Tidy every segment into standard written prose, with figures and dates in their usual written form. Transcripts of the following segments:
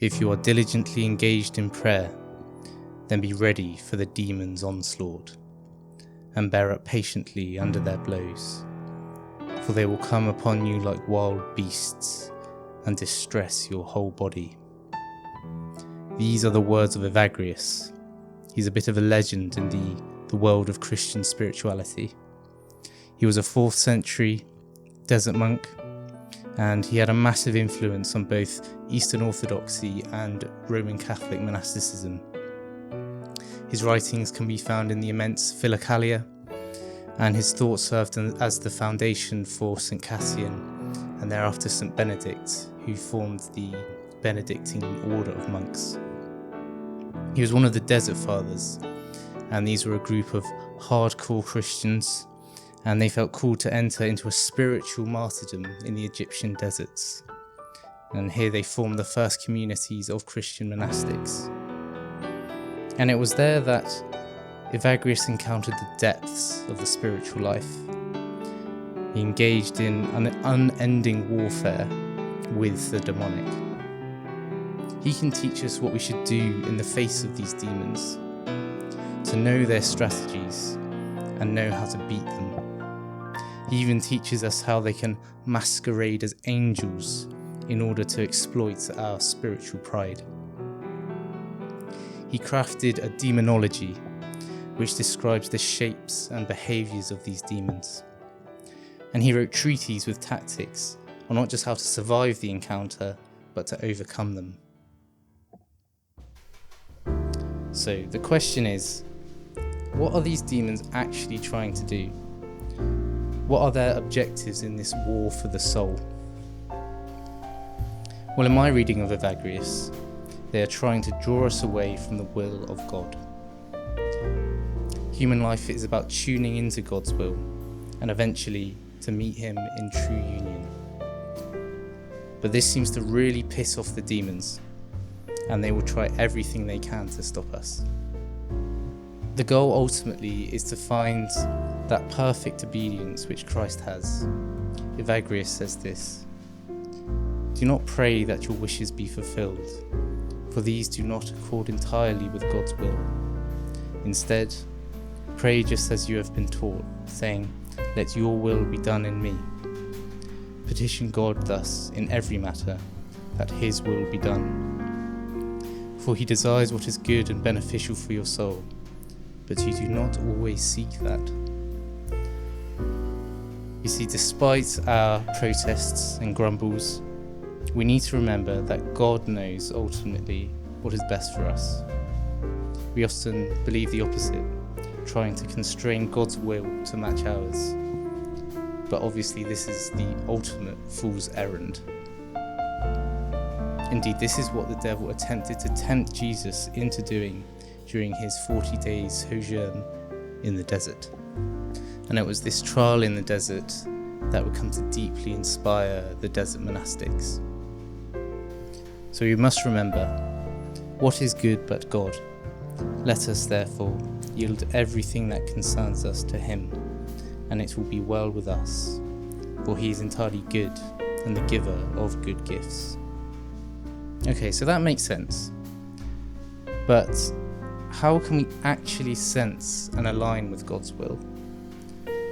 If you are diligently engaged in prayer, then be ready for the demon's onslaught, and bear up patiently under their blows, for they will come upon you like wild beasts, and distress your whole body. These are the words of Evagrius. He's a bit of a legend in the world of Christian spirituality. He was a 4th century desert monk, and he had a massive influence on both Eastern Orthodoxy and Roman Catholic monasticism. His writings can be found in the immense Philokalia, and his thoughts served as the foundation for St. Cassian and thereafter St. Benedict, who formed the Benedictine order of monks. He was one of the Desert Fathers, and these were a group of hardcore Christians, and they felt called to enter into a spiritual martyrdom in the Egyptian deserts. And here they formed the first communities of Christian monastics. And it was there that Evagrius encountered the depths of the spiritual life. He engaged in an unending warfare with the demonic. He can teach us what we should do in the face of these demons, to know their strategies and know how to beat them. He even teaches us how they can masquerade as angels in order to exploit our spiritual pride. He crafted a demonology which describes the shapes and behaviours of these demons. And he wrote treatises with tactics on not just how to survive the encounter, but to overcome them. So the question is, what are these demons actually trying to do? What are their objectives in this war for the soul? Well, in my reading of Evagrius, they are trying to draw us away from the will of God. Human life is about tuning into God's will and eventually to meet Him in true union. But this seems to really piss off the demons, and they will try everything they can to stop us. The goal ultimately is to find that perfect obedience which Christ has. Evagrius says this: "Do not pray that your wishes be fulfilled, for these do not accord entirely with God's will. Instead, pray just as you have been taught, saying, 'Let your will be done in me.' Petition God thus in every matter, that His will be done. For He desires what is good and beneficial for your soul, but you do not always seek that." You see, despite our protests and grumbles, we need to remember that God knows ultimately what is best for us. We often believe the opposite, trying to constrain God's will to match ours. But obviously this is the ultimate fool's errand. Indeed, this is what the devil attempted to tempt Jesus into doing during his 40 days sojourn in the desert. And it was this trial in the desert that would come to deeply inspire the desert monastics. So we must remember, what is good but God? Let us therefore yield everything that concerns us to Him, and it will be well with us, for He is entirely good and the giver of good gifts. Okay, so that makes sense. But how can we actually sense and align with God's will?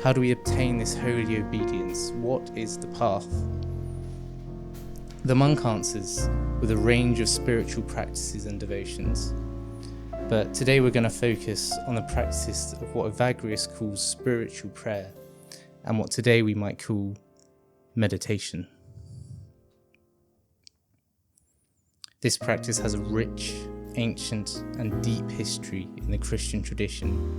How do we obtain this holy obedience? What is the path? The monk answers with a range of spiritual practices and devotions. But today we're going to focus on the practice of what Evagrius calls spiritual prayer, and what today we might call meditation. This practice has a rich, ancient and deep history in the Christian tradition.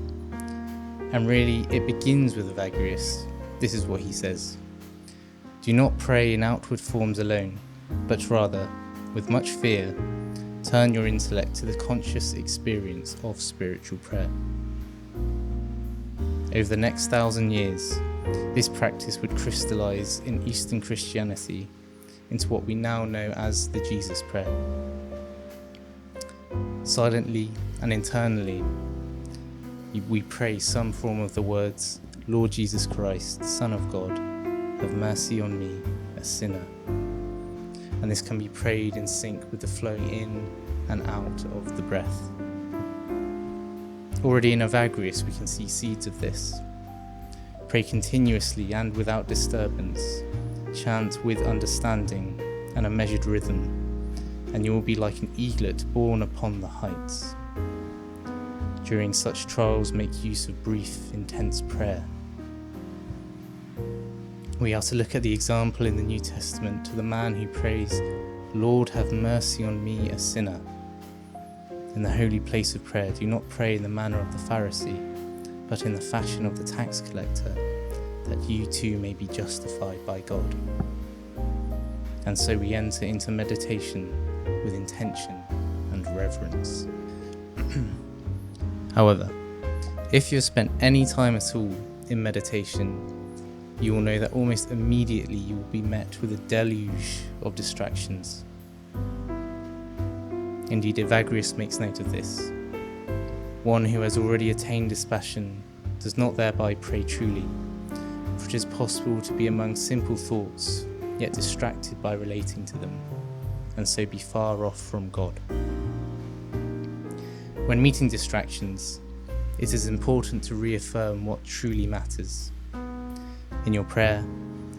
And really, it begins with Evagrius. This is what he says: "Do not pray in outward forms alone, but rather, with much fear, turn your intellect to the conscious experience of spiritual prayer." Over the next 1,000 years, this practice would crystallize in Eastern Christianity into what we now know as the Jesus Prayer. Silently and internally, we pray some form of the words, "Lord Jesus Christ, Son of God, have mercy on me, a sinner." and this can be prayed in sync with the flowing in and out of the breath. Already in Evagrius we can see seeds of this. Pray continuously and without disturbance, chant with understanding and a measured rhythm, and you will be like an eaglet borne upon the heights. During such trials, make use of brief, intense prayer. We are to look at the example in the New Testament to the man who prays, "Lord, have mercy on me, a sinner." In the holy place of prayer, do not pray in the manner of the Pharisee, but in the fashion of the tax collector, that you too may be justified by God. And so we enter into meditation with intention and reverence. However, if you have spent any time at all in meditation, you will know that almost immediately you will be met with a deluge of distractions. Indeed, Evagrius makes note of this. One who has already attained dispassion does not thereby pray truly, for it is possible to be among simple thoughts, yet distracted by relating to them, and so be far off from God. When meeting distractions, it is important to reaffirm what truly matters. In your prayer,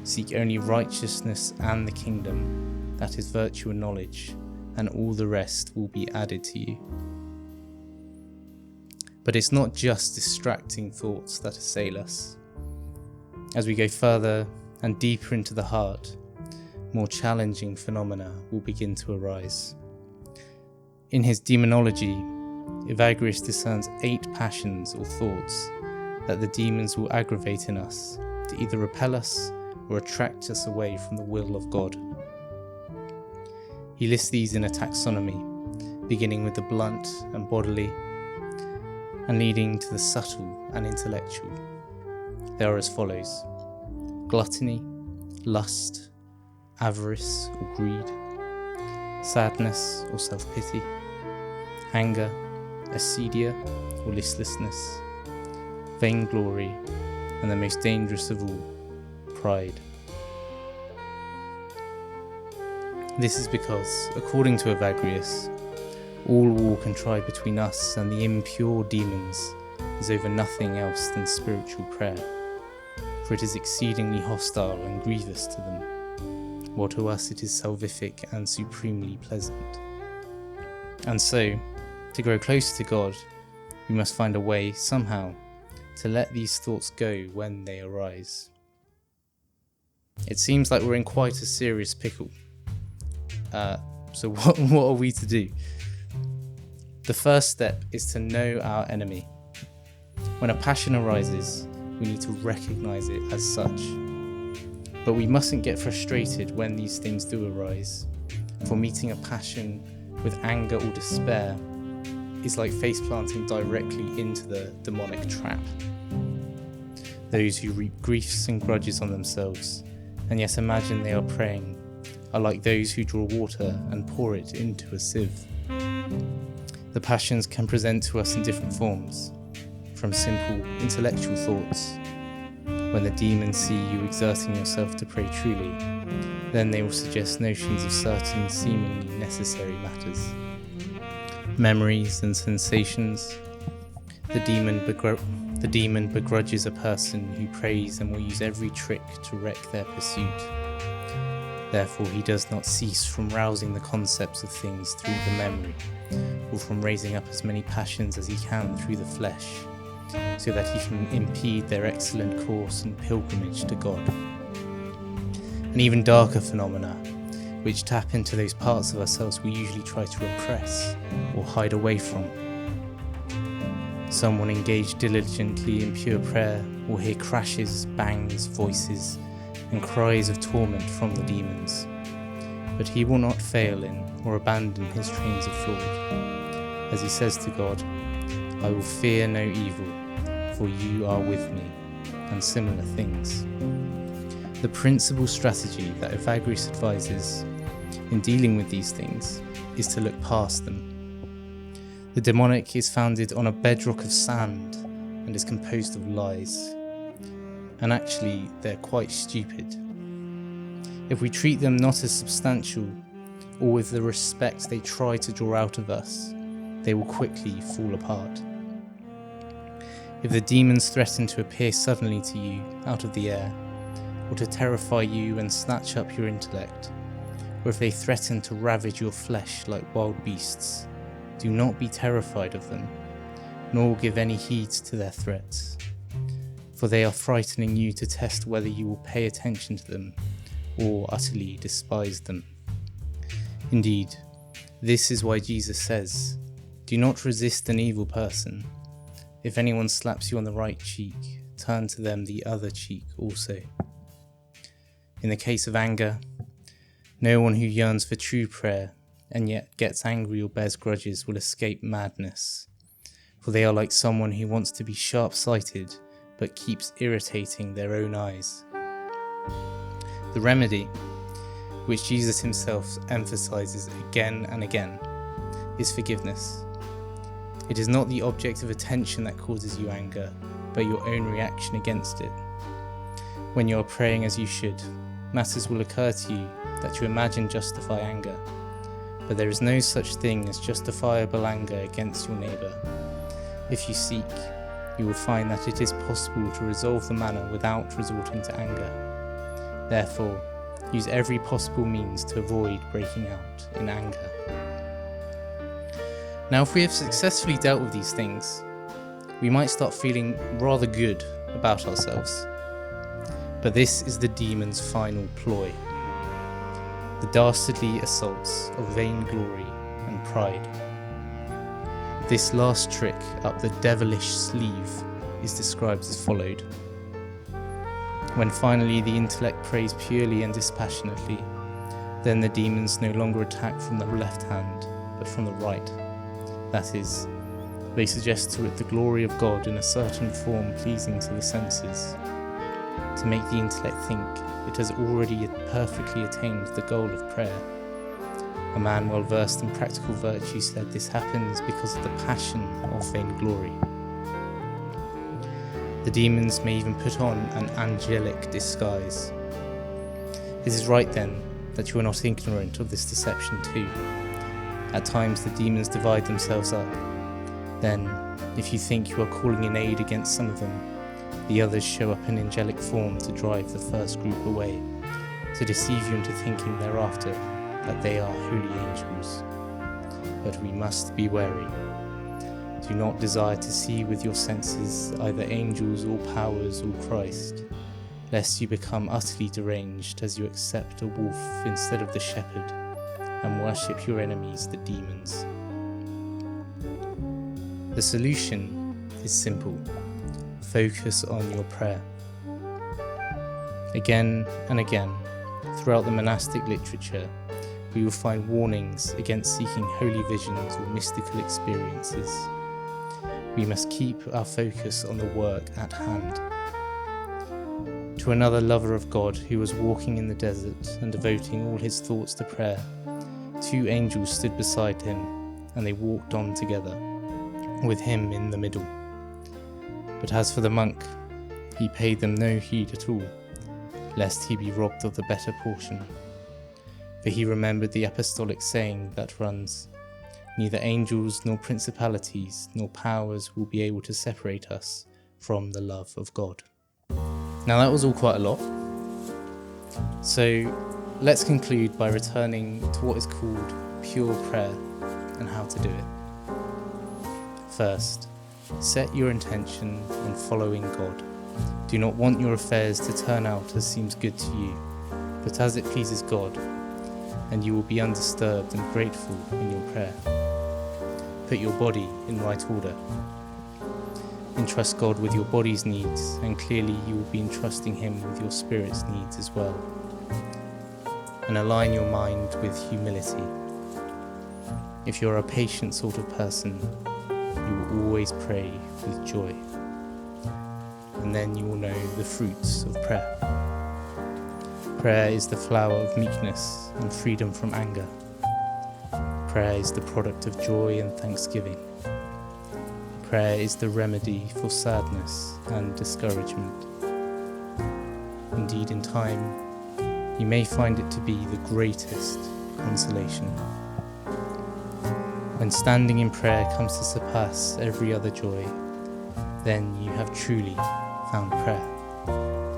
seek only righteousness and the kingdom, that is virtue and knowledge, and all the rest will be added to you. But it's not just distracting thoughts that assail us. As we go further and deeper into the heart, more challenging phenomena will begin to arise. In his demonology, Evagrius discerns 8 passions or thoughts that the demons will aggravate in us to either repel us or attract us away from the will of God. He lists these in a taxonomy, beginning with the blunt and bodily, and leading to the subtle and intellectual. They are as follows: gluttony, lust, avarice or greed, sadness or self-pity, anger, acedia or listlessness, vainglory, and the most dangerous of all, pride. This is because, according to Evagrius, all war contrived between us and the impure demons is over nothing else than spiritual prayer, for it is exceedingly hostile and grievous to them, while to us it is salvific and supremely pleasant. And so, to grow closer to God, we must find a way, somehow, to let these thoughts go when they arise. It seems like we're in quite a serious pickle. So what are we to do? The first step is to know our enemy. When a passion arises, we need to recognize it as such. But we mustn't get frustrated when these things do arise, for meeting a passion with anger or despair is like face planting directly into the demonic trap. Those who reap griefs and grudges on themselves, and yet imagine they are praying, are like those who draw water and pour it into a sieve. The passions can present to us in different forms, from simple intellectual thoughts. When the demons see you exerting yourself to pray truly, then they will suggest notions of certain seemingly necessary matters. Memories and sensations. The demon begrudges a person who prays and will use every trick to wreck their pursuit. Therefore he does not cease from rousing the concepts of things through the memory, or from raising up as many passions as he can through the flesh, so that he can impede their excellent course and pilgrimage to God. And even darker phenomena, which tap into those parts of ourselves we usually try to repress or hide away from. Someone engaged diligently in pure prayer will hear crashes, bangs, voices, and cries of torment from the demons, but he will not fail in or abandon his trains of thought, as he says to God, "I will fear no evil, for you are with me," and similar things. The principal strategy that Evagrius advises in dealing with these things is to look past them. The demonic is founded on a bedrock of sand and is composed of lies. And actually, they're quite stupid. If we treat them not as substantial, or with the respect they try to draw out of us, they will quickly fall apart. If the demons threaten to appear suddenly to you out of the air, or to terrify you and snatch up your intellect, or if they threaten to ravage your flesh like wild beasts, do not be terrified of them, nor give any heed to their threats, for they are frightening you to test whether you will pay attention to them or utterly despise them. Indeed, this is why Jesus says, "Do not resist an evil person. If anyone slaps you on the right cheek, turn to them the other cheek also." In the case of anger, no one who yearns for true prayer and yet gets angry or bears grudges will escape madness, for they are like someone who wants to be sharp-sighted but keeps irritating their own eyes. The remedy, which Jesus himself emphasizes again and again, is forgiveness. It is not the object of attention that causes you anger, but your own reaction against it. When you are praying as you should, matters will occur to you that you imagine justify anger, but there is no such thing as justifiable anger against your neighbour. If you seek, you will find that it is possible to resolve the matter without resorting to anger. Therefore, use every possible means to avoid breaking out in anger. Now, if we have successfully dealt with these things, we might start feeling rather good about ourselves. But this is the demon's final ploy: the dastardly assaults of vainglory and pride. This last trick up the devilish sleeve is described as followed. When finally the intellect prays purely and dispassionately, then the demons no longer attack from the left hand, but from the right. That is, they suggest to it the glory of God in a certain form pleasing to the senses, to make the intellect think it has already perfectly attained the goal of prayer. A man well versed in practical virtue said this happens because of the passion of vainglory. The demons may even put on an angelic disguise. It is right then that you are not ignorant of this deception too. At times the demons divide themselves up. Then, if you think you are calling in aid against some of them, the others show up in angelic form to drive the first group away, to deceive you into thinking thereafter that they are holy angels. But we must be wary. Do not desire to see with your senses either angels or powers or Christ, lest you become utterly deranged as you accept a wolf instead of the shepherd, and worship your enemies, the demons. The solution is simple. Focus on your prayer. Again and again, throughout the monastic literature, we will find warnings against seeking holy visions or mystical experiences. We must keep our focus on the work at hand. To another lover of God who was walking in the desert and devoting all his thoughts to prayer, 2 angels stood beside him, and they walked on together, with him in the middle. But as for the monk, he paid them no heed at all, lest he be robbed of the better portion. For he remembered the apostolic saying that runs, "Neither angels nor principalities nor powers will be able to separate us from the love of God." Now that was all quite a lot. So let's conclude by returning to what is called pure prayer and how to do it. First, set your intention on following God. Do not want your affairs to turn out as seems good to you, but as it pleases God, and you will be undisturbed and grateful in your prayer. Put your body in right order. Entrust God with your body's needs, and clearly you will be entrusting Him with your spirit's needs as well. And align your mind with humility. If you're a patient sort of person, you will always pray with joy. And then you will know the fruits of prayer. Prayer is the flower of meekness and freedom from anger. Prayer is the product of joy and thanksgiving. Prayer is the remedy for sadness and discouragement. Indeed, in time, you may find it to be the greatest consolation. When standing in prayer comes to surpass every other joy, then you have truly found prayer.